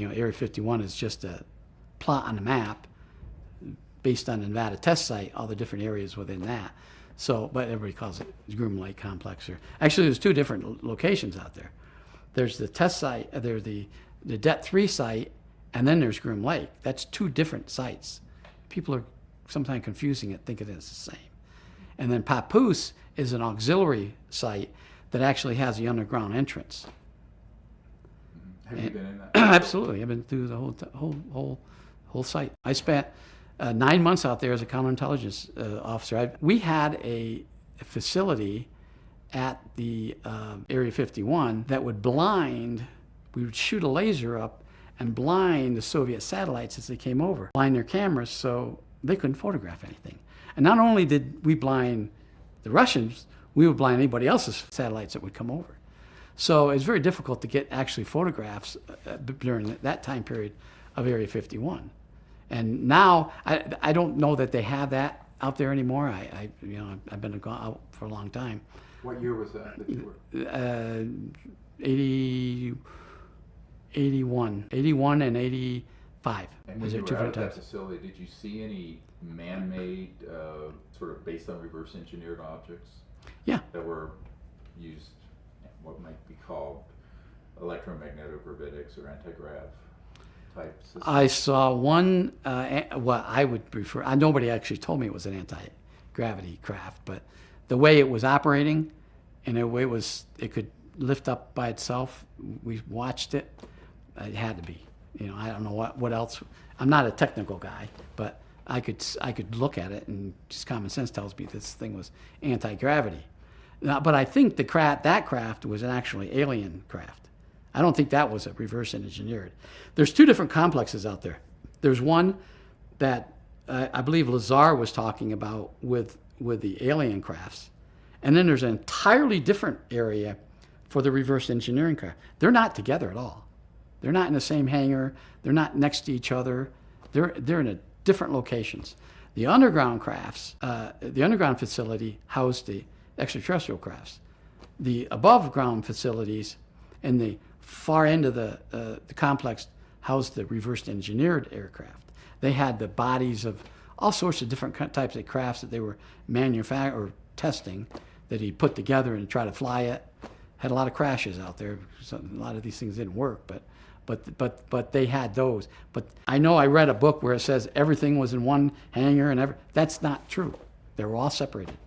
Area 51 is just a plot on the map based on the Nevada test site, all the different areas within that. So, but everybody calls it Groom Lake Complex. Actually, there's two different locations out there. There's the test site, there's the Det 3 site, and then there's Groom Lake. That's two different sites. People are sometimes confusing it, thinking it's the same. And then Papoose is an auxiliary site that actually has the underground entrance. Have you been in that? Absolutely, I've been through the whole site. I spent 9 months out there as a counterintelligence officer. We had a facility at the Area 51 that would blind. We would shoot a laser up and blind the Soviet satellites as they came over, blind their cameras so they couldn't photograph anything. And not only did we blind the Russians, we would blind anybody else's satellites that would come over. So it's very difficult to get actually photographs during that time period of Area 51. And now I don't know that they have that out there anymore. I've been out for a long time. What year was that you were? 81 and 85. And when you were out at that facility, did you see any man-made, sort of based on reverse engineered objects? Yeah. That were used, what might be called electromagnetogravitics or anti-grav type systems? I saw one, what I would prefer, nobody actually told me it was an anti-gravity craft, but the way it was operating and the way it could lift up by itself, we watched it, it had to be. I don't know what else. I'm not a technical guy, but I could look at it and just common sense tells me this thing was anti-gravity. Now, but I think that craft was an actually alien craft. I don't think that was a reverse engineered. There's two different complexes out there. There's one that I believe Lazar was talking about with the alien crafts. And then there's an entirely different area for the reverse engineering craft. They're not together at all. They're not in the same hangar. They're not next to each other. They're in different locations. The underground crafts, the underground facility housed the extraterrestrial crafts. The above ground facilities in the far end of the complex housed the reverse engineered aircraft. They had the bodies of all sorts of different types of crafts that they were manufacturing or testing that he put together and try to fly it. Had a lot of crashes out there. So a lot of these things didn't work, but they had those. But I know I read a book where it says everything was in one hangar and that's not true. They were all separated.